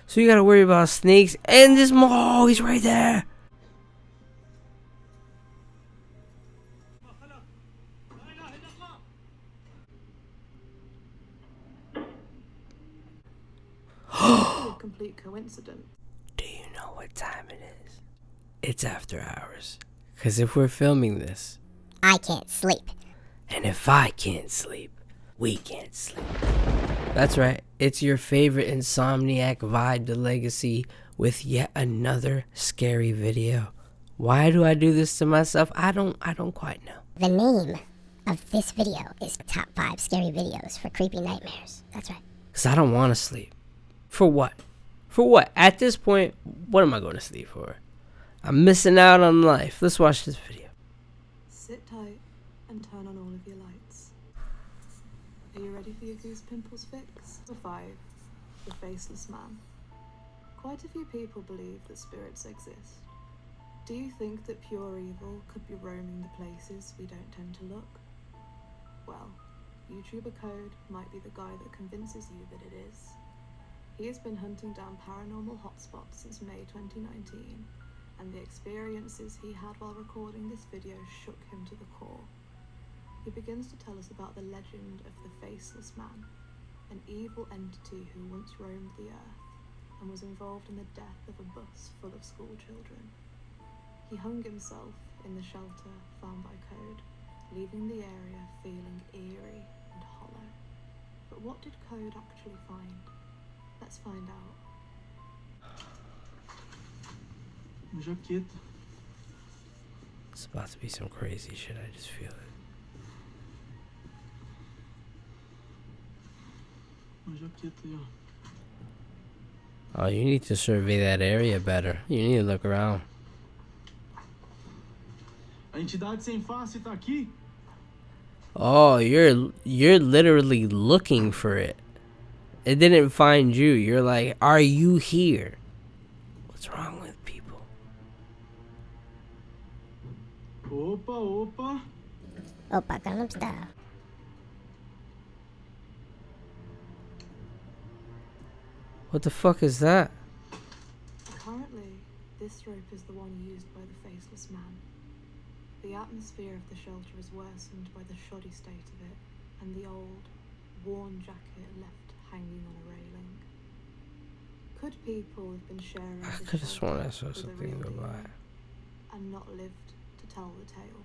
So you gotta worry about snakes and this mole. Oh, he's right there. A complete coincidence. Do you know what time it is? It's after hours. Cause if we're filming this, I can't sleep. and if I can't sleep, we can't sleep. That's right. It's your favorite insomniac Vibethelegacy with yet another scary video. Why do I do this to myself? I don't quite know. The name of this video is Top 5 Scary Videos for Creepy Nightmares. That's right. Cause I don't want to sleep. For what? For what? At this point, what am I going to sleep for? I'm missing out on life. Let's watch this video. Sit tight and turn on all of your lights. Are you ready for your goose pimples fix? Number 5. The Faceless Man. Quite a few people believe that spirits exist. Do you think that pure evil could be roaming the places we don't tend to look? Well, YouTuber Code might be the guy that convinces you that it is. He has been hunting down paranormal hotspots since May 2019, and the experiences he had while recording this video shook him to the core. He begins to tell us about the legend of the Faceless Man, an evil entity who once roamed the earth and was involved in the death of a bus full of school children. He hung himself in the shelter found by Code, leaving the area feeling eerie and hollow. But what did Code actually find? Let's find out. It's about to be some crazy shit. I just feel it. Oh, you need to survey that area better. You need to look around. Oh, you're literally looking for it. It didn't find you. You're like, are you here? What's wrong with people? Opa Gangnam Style. What the fuck is that? Apparently, this rope is the one used by the Faceless Man. The atmosphere of the shelter is worsened by the shoddy state of it and the old, worn jacket left hanging on a railing. Could people have been sharing I this could have sworn I shelter saw with a something real go by. demon and not lived to tell the tale?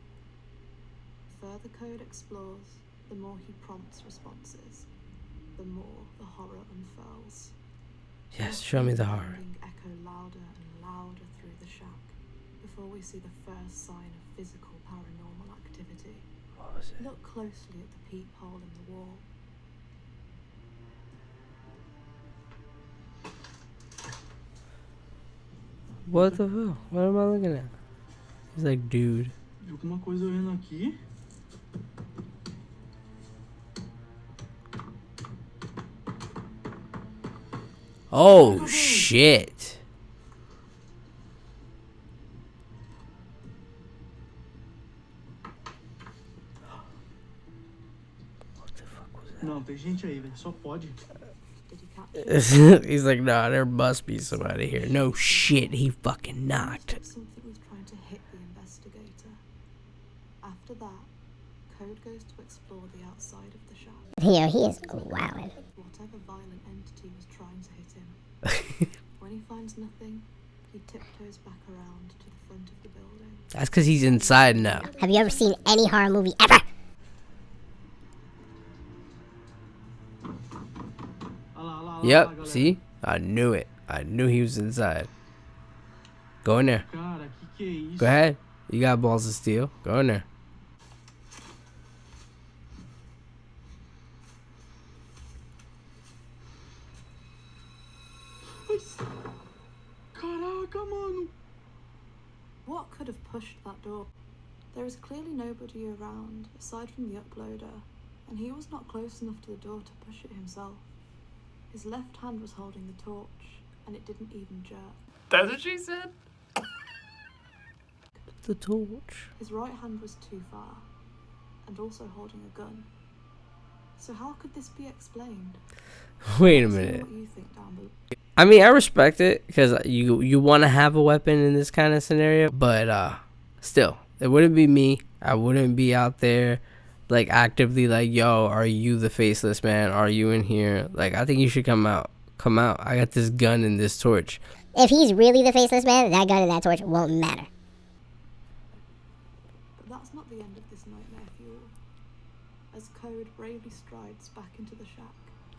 Further Code explores, the more he prompts responses, the more the horror unfurls. Yes, show me the horror. Sounding echo louder and louder through the shack before we see the first sign of physical paranormal activity. What was it? Look closely at the peephole in the wall. What the hell? What am I looking at? He's like, dude. Oh shit. What the fuck was that? Não, tem gente aí, velho. Só pode. Did he capture He's like, nah, there must be somebody here. No shit, he fucking knocked. something was trying to hit the investigator? After that, Code goes to explore the outside of the shack. Yo, he is wowing. Whatever violent entity was trying to hit him. When he finds nothing, he tiptoes back around to the front of the building. That's because he's inside now. Have you ever seen any horror movie ever? Yep, see? I knew it. I knew he was inside. Go in there. Cara, que é isso? Go ahead. You got balls of steel. Go in there. Caraca, mano. What could have pushed that door? There is clearly nobody around aside from the uploader, and he was not close enough to the door to push it himself. His left hand was holding the torch, and it didn't even jerk. That's what she said? The torch. His right hand was too far, and also holding a gun. So how could this be explained? Wait a Let us know minute. what you think down below. I mean, I respect it because you want to have a weapon in this kind of scenario, but still, it wouldn't be me. I wouldn't be out there like actively like, yo, are you the faceless man? Are you in here? Like, I think you should come out. Come out. I got this gun and this torch. If he's really the faceless man, that gun and that torch won't matter. But that's not the end of this nightmare fuel. As Code bravely strides back into the shack,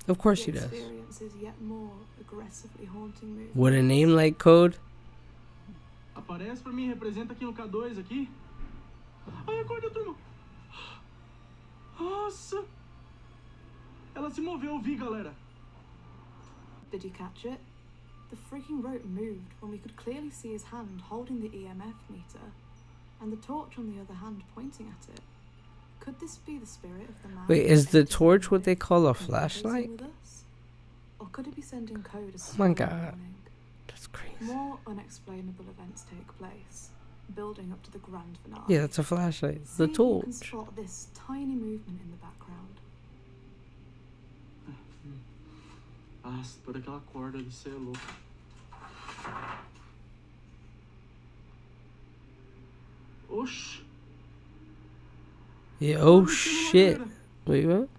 Of course he does. experiences yet more aggressively haunting movements. With a name like Code, Aparece pra mim, representa aqui no K2 aqui. Ai, acorda, turma. Nossa. Ela se moveu, eu vi, galera. Did you catch it? The freaking rope moved when we could clearly see his hand holding the EMF meter and the torch on the other hand pointing at it. Could this be the spirit of the man? wait, is the entered torch what they life call a and conversing flashlight? with us? Or could it be sending Code a Oh my small God. warning? That's crazy. More unexplainable events take place, building up to the grand finale. Yeah, that's a flashlight. See The if you can torch. spot this tiny movement in the background. Ah, por aquela corda ali, cê é louco. Oxi. Yeah. Oh Olha aquilo, shit. galera. Wait, what?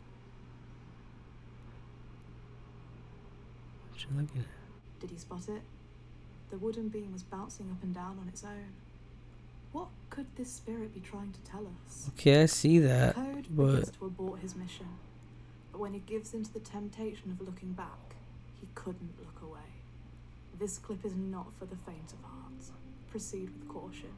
What you looking at? Did you spot it? The wooden beam was bouncing up and down on its own. What could this spirit be trying to tell us? Okay, I see that, Code but begins to abort his mission, but when he gives in to the temptation of looking back, he couldn't look away. This clip is not for the faint of heart. Proceed with caution.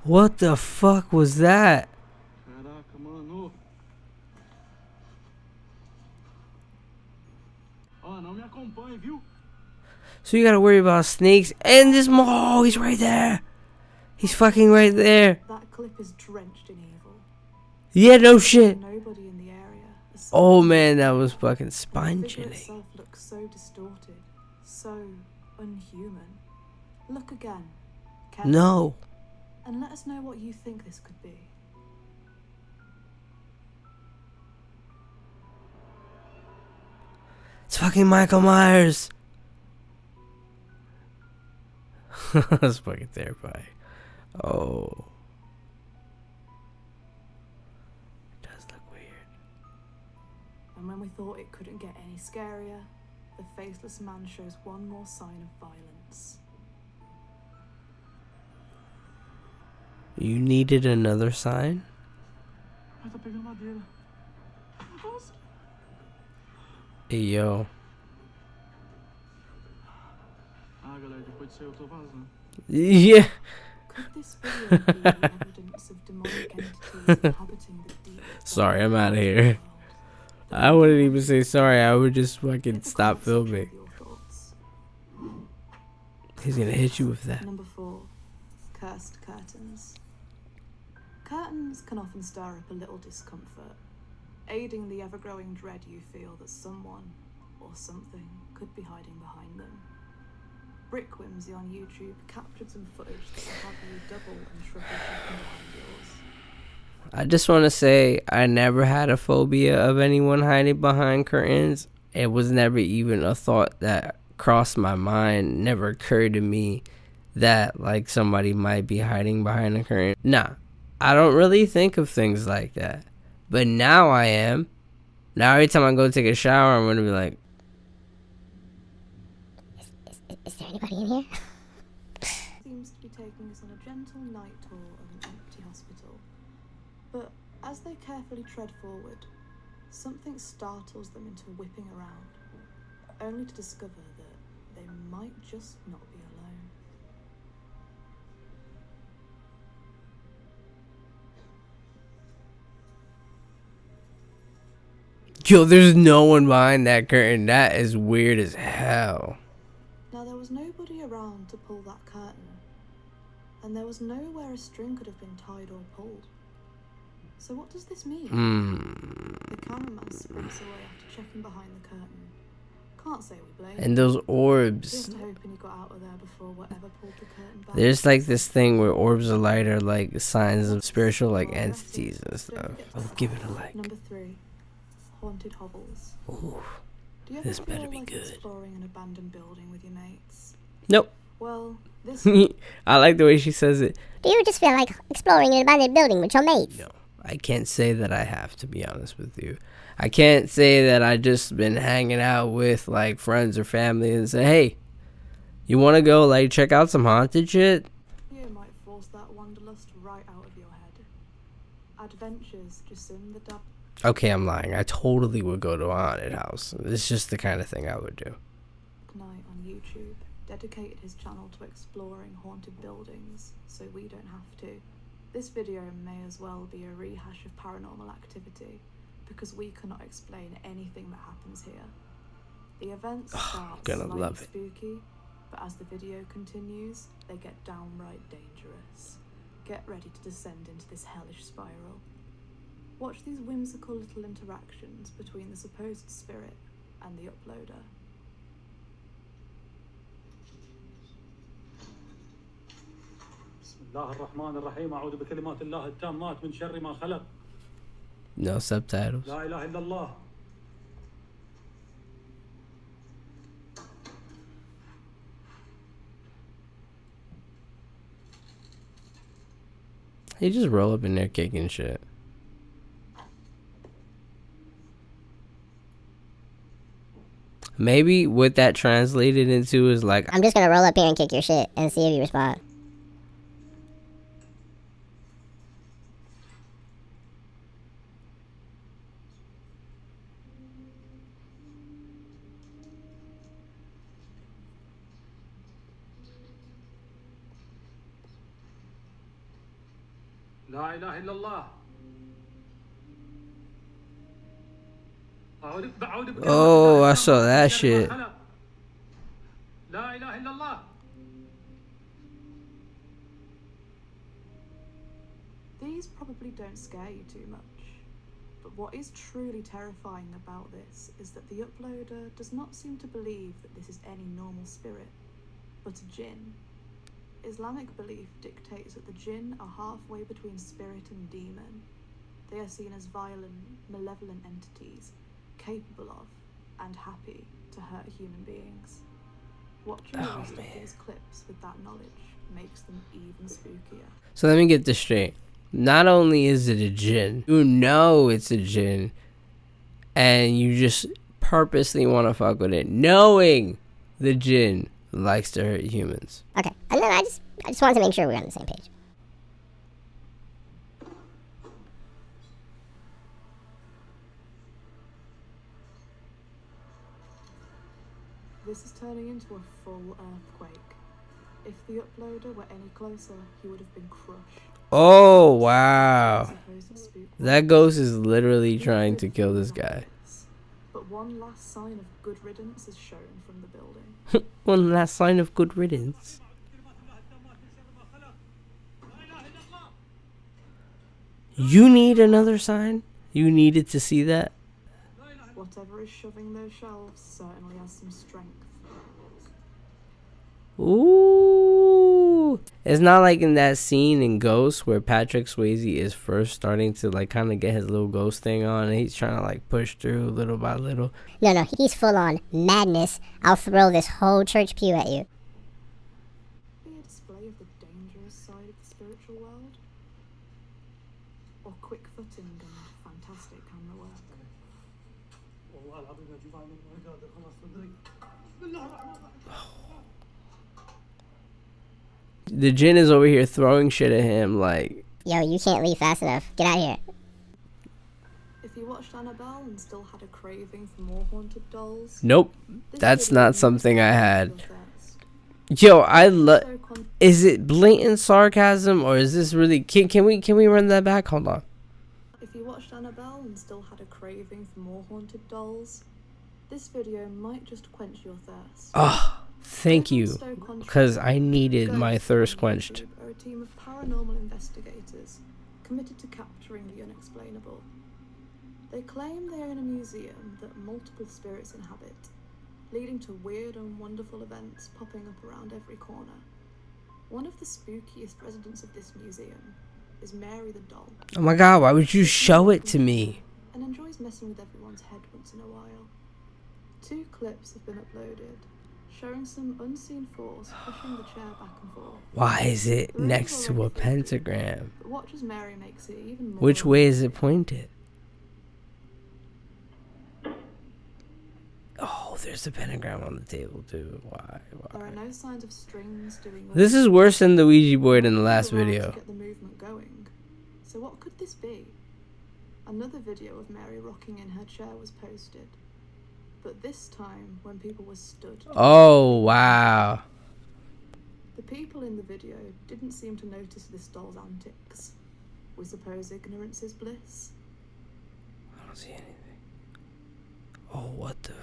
what the fuck was that? Caraca, mano. Ó, não me acompanhe, viu? So you gotta worry about snakes and this oh, he's right there. He's fucking right there. That clip is drenched in evil. Yeah, no shit. Nobody in the area. Oh man, that was fucking The spine figure chilling. itself looks so distorted, so unhuman. Look again. Carefully, No. and let us know what you think this could be. It's fucking Michael Myers. That's fucking terrifying. Oh. It does look weird. And when we thought it couldn't get any scarier, the faceless man shows one more sign of violence. You needed another sign? Ai, tá pegando madeira. Nossa. Hey, yo. Ah, galera, depois disso aí eu tô vazando. Yeah. Could this video be the evidence of demonic entities inhabiting the deep? Sorry, I'm outta here. world? I wouldn't even say sorry. I would just fucking Hit the stop comment section filming. with your thoughts. He's gonna hit you with that. Number 4. Cursed curtains. Curtains can often stir up a little discomfort, aiding the ever-growing dread you feel that someone or something could be hiding behind them. Brick Whimsy on YouTube captured some footage that will have you double and triple checking behind yours. I just want to say I never had a phobia of anyone hiding behind curtains. It was never even a thought that crossed my mind. Never occurred to me that like somebody might be hiding behind a curtain. Nah, I don't really think of things like that. But now I am. Now every time I go take a shower, I'm gonna be like, Is there anybody in here? Seems to be taking us on a gentle night tour of an empty hospital. But as they carefully tread forward, something startles them into whipping around, only to discover that they might just not be alone. yo, there's no one behind that curtain. That is weird as hell. Now there was nobody around to pull that curtain, and there was nowhere a string could have been tied or pulled. So what does this mean? The cameraman sprints away after checking behind the curtain, Can't say we blame And those orbs. Just hoping you got out of there before whatever pulled the curtain back. There's like this thing where orbs of light are like signs of spiritual like entities and stuff. I'll give it a like. Number 3, haunted hovels. Ooh, Do you ever this better feel be like good. exploring an abandoned building with your mates? Nope. Well, this I like the way she says it. Do you just feel like exploring an abandoned building with your mates? No, I can't say that I have, to be honest with you. I can't say that I just been hanging out with like friends or family and say, hey, you want to go like check out some haunted shit? you might force that wanderlust right out of your head. Adventures just in the dark. Okay, I'm lying. I totally would go to a haunted house. It's just the kind of thing I would do. Night on YouTube dedicated his channel to exploring haunted buildings, so we don't have to. This video may as well be a rehash of Paranormal Activity, because we cannot explain anything that happens here. The events start slightly spooky, but as the video continues, they get downright dangerous. Get ready to descend into this hellish spiral. Watch these whimsical little interactions between the supposed spirit and the uploader. بسم الله الرحمن الرحيم أعوذ بكلمات الله التامات من شر ما خلق. No subtitles. لا إله إلا الله. He just roll up in there kicking shit. Maybe what that translated into is like, I'm just gonna roll up here and kick your shit and see if you respond. لا إله إلا الله. oh, I saw that shit. لا إله إلا الله. These probably don't scare you too much, but what is truly terrifying about this is that the uploader does not seem to believe that this is any normal spirit, but a jinn. Islamic belief dictates that the jinn are halfway between spirit and demon. They are seen as violent, malevolent entities, capable of, and happy to hurt human beings. Watching the rest of these clips with that knowledge makes them even spookier. So let me get this straight. Not only is it a jinn, you know it's a jinn, and you just purposely want to fuck with it, knowing the jinn likes to hurt humans. Okay, and then I just wanted to make sure we're on the same page. This is turning into a full earthquake. If the uploader were any closer, he would have been crushed. Oh, wow. That ghost is literally trying to kill this guy. But one last sign of good riddance is shown from the building. One last sign of good riddance. You need another sign? You needed to see that? Whatever is shoving those shelves certainly has some strength. Ooh. It's not like in that scene in Ghost where Patrick Swayze is first starting to like kind of get his little ghost thing on and he's trying to like push through little by little. No, he's full on madness. I'll throw this whole church pew at you. Be a display of the dangerous side of the spiritual world? Or quick footing and fantastic camera work? The jinn is over here throwing shit at him like, yo, you can't leave fast enough. Get out of here. If you watched Annabelle and still had a craving for more haunted dolls, nope, that's not something I had. Yo, I love. Is it blatant sarcasm or is this really? Can we run that back? Hold on. If you watched Annabelle and still had a craving for more haunted dolls, this video might just quench your thirst. Oh, thank you, because I needed my thirst quenched. Are a team of paranormal investigators committed to capturing the unexplainable. They claim they are in a museum that multiple spirits inhabit, leading to weird and wonderful events popping up around every corner. One of the spookiest residents of this museum is Mary the doll. Oh my god, why would you show it to me? And enjoys messing with everyone's head once in a while. 2 clips have been uploaded, showing some unseen force pushing the chair back and forth. Why is it next to a pentagram? But watch as Mary makes it even more. Which way is it pointed? Oh, there's a pentagram on the table too. Why? There are no signs of strings doing. This is worse than the Ouija board in the last video. To get the movement going. So what could this be? Another video of Mary rocking in her chair was posted, but this time when people were stood. Oh wow. The people in the video didn't seem to notice this doll's antics. We suppose ignorance is bliss. I don't see anything. Oh, what the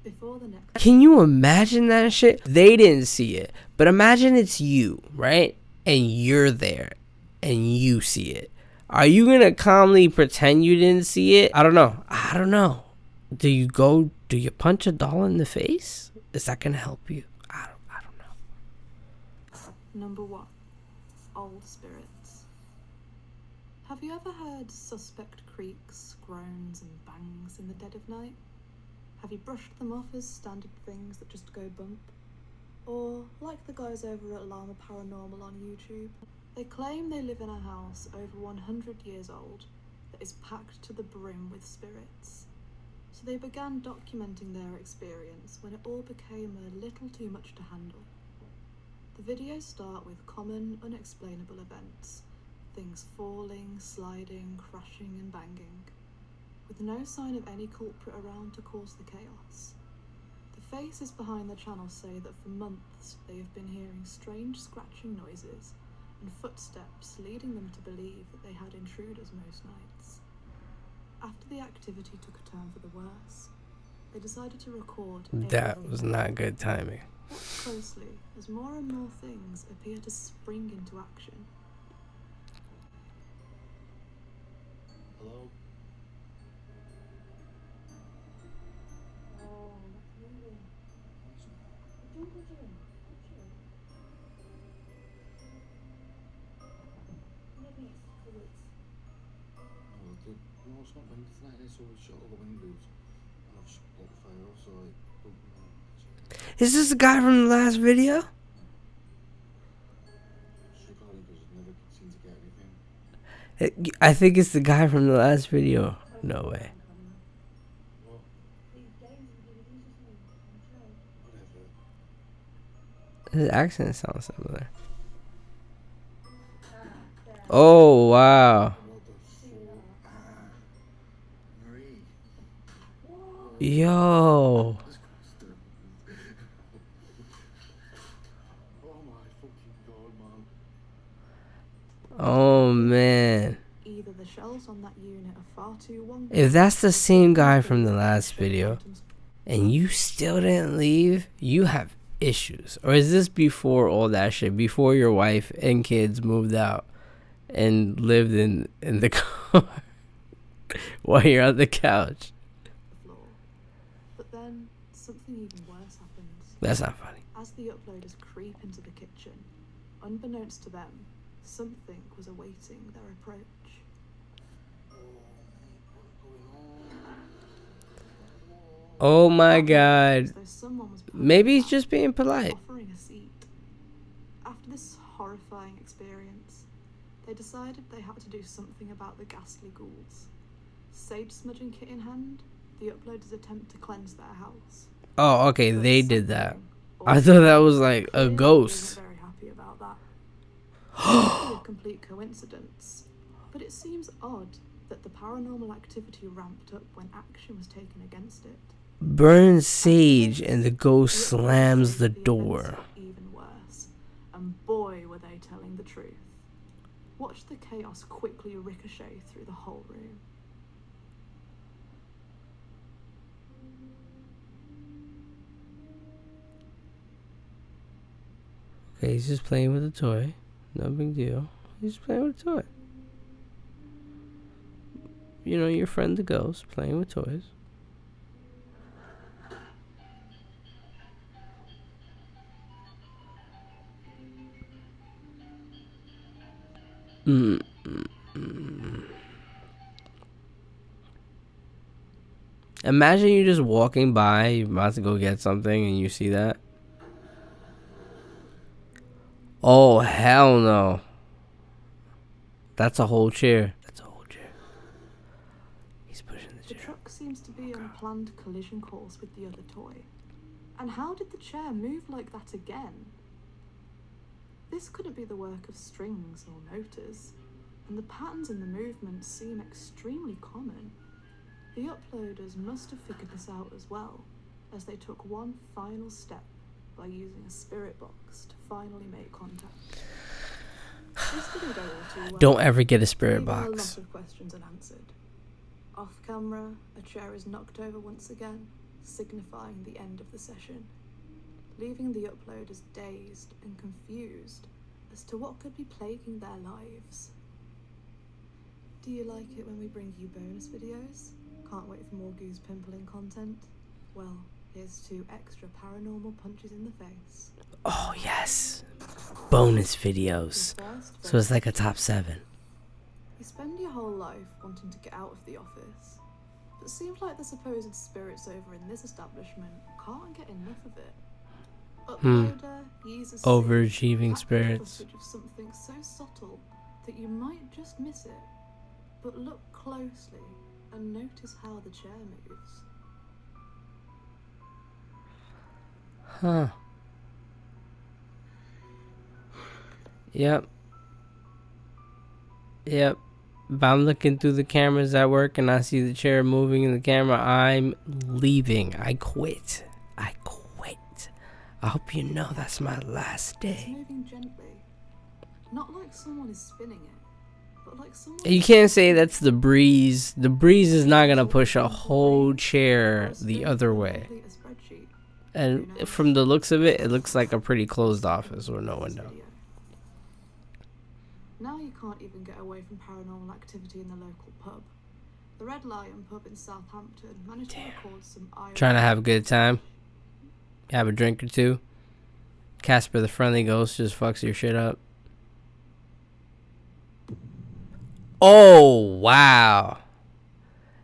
Before the next. Can you imagine that shit? They didn't see it, but imagine it's you, right? And you're there, and you see it. Are you gonna calmly pretend you didn't see it? I don't know. Do you punch a doll in the face? Is that gonna help you? I don't know. Number 1. Old spirits. Have you ever heard suspect creaks, groans and bangs in the dead of night? Have you brushed them off as standard things that just go bump? Or, like the guys over at Llama Paranormal on YouTube, they claim they live in a house over 100 years old that is packed to the brim with spirits. So they began documenting their experience when it all became a little too much to handle. The videos start with common, unexplainable events. Things falling, sliding, crashing and banging, with no sign of any culprit around to cause the chaos. The faces behind the channel say that for months they have been hearing strange scratching noises and footsteps, leading them to believe that they had intruders most nights. After the activity took a turn for the worse, they decided to record. That was not good timing. Watch closely as more and more things appear to spring into action. Hello? No, it's not windy tonight, so we shut all the windows and I've shut all the fire off, so Is this the guy from the last video? I think it's the guy from the last video. No way. His accent sounds similar. Oh wow. Yo. Oh man. Either the shells on that unit are far too wonky. If that's the same guy from the last video and you still didn't leave, you have issues. Or is this before all that shit? Before your wife and kids moved out and lived in the car while you're on the couch? But then something even worse happens. That's not funny. As the uploaders creep into the kitchen, unbeknownst to them, something was awaiting their approach. Oh my god. As though someone was Maybe he's just being polite. offering a seat. After this horrifying experience, they decided they had to do something about the ghastly ghouls. Sage smudging kit in hand, the uploaders attempt to cleanse their house. Oh, okay, they did that. I thought that was like a ghost. Very happy about that. A complete coincidence, but it seems odd that the paranormal activity ramped up when action was taken against it. Burns sage and the ghost slams the door. Even worse, and boy were they telling the truth. Watch the chaos quickly ricochet through the whole room. Okay, he's just playing with a toy. No big deal. He's just playing with a toy. you know, your friend the ghost playing with toys. Imagine you just walking by, you're about to go get something, and you see that. Oh, hell no. That's a whole chair. That's a whole chair. He's pushing the The chair. truck seems to be on a planned collision course with the other toy. And how did the chair move like that again? This couldn't be the work of strings or motors, and the patterns in the movements seem extremely common. The uploaders must have figured this out as well, as they took one final step by using a spirit box to finally make contact. This didn't go all too well. Don't ever get a spirit Leaving a box. lot of questions unanswered. Off camera, a chair is knocked over once again, signifying the end of the session, leaving the uploaders dazed and confused as to what could be plaguing their lives. Do you like it when we bring you bonus videos? Can't wait for more goose pimpling content? Well, here's 2 extra paranormal punches in the face. Oh, yes. Bonus videos. So it's like a top 7. You spend your whole life wanting to get out of the office, but it seems like the supposed spirits over in this establishment can't get enough of it. Uploader uses Overachieving spirits. footage of something so subtle that you might just miss it, but look closely and notice how the chair moves. Huh. Yep. Yep. If I'm looking through the cameras at work and I see the chair moving in the camera, I'm leaving. I quit. I quit. I hope you know that's my last It's day. moving gently, not like someone is spinning it, but like someone. You can't say that's the breeze. The breeze is not going to push a whole chair the other way. Complete a spreadsheet. And from the looks of it, it looks like a pretty closed office with no window. Now you can't even get away from paranormal activity in the local pub. The Red Lion pub in Southampton managed to record some Trying to have a good time. Have a drink or two. Casper the Friendly Ghost just fucks your shit up. Oh, wow.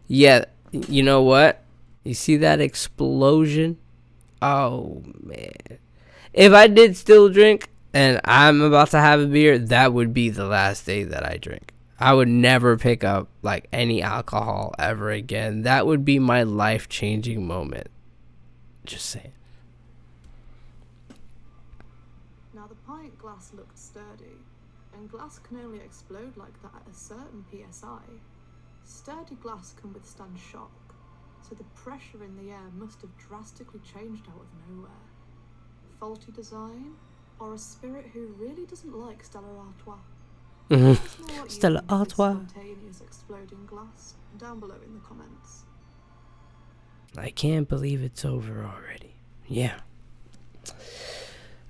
Yeah, you know what? You see that explosion? Oh, man. If I did still drink and I'm about to have a beer, that would be the last day that I drink. I would never pick up like any alcohol ever again. That would be my life-changing moment. Just saying. Now the pint glass looked sturdy, and glass can only explode like that at a certain PSI. Sturdy glass can withstand shock, so the pressure in the air must have drastically changed out of nowhere. Faulty design, or a spirit who really doesn't like Stella Artois? Let us know what you Stella think of this Artois. spontaneous exploding glass down below in the comments. I can't believe it's over already. Yeah.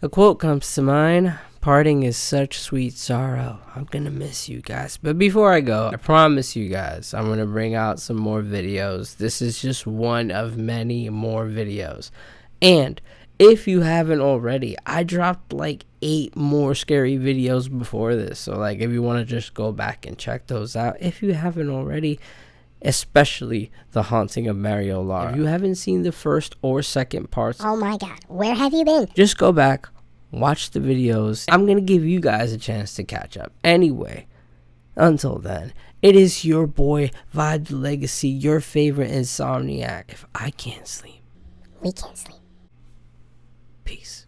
A quote comes to mind. Parting is such sweet sorrow. I'm gonna miss you guys. But before I go, I promise you guys, I'm gonna bring out some more videos. This is just one of many more videos. And if you haven't already, I dropped like 8 more scary videos before this. So like if you want to just go back and check those out. If you haven't already, especially The Haunting of Mario Lara. If you haven't seen the first or second parts, Oh my god, where have you been? just go back, watch the videos. I'm going to give you guys a chance to catch up. Anyway, until then, it is your boy, Vibethelegacy, your favorite insomniac. If I can't sleep, We can't sleep. peace.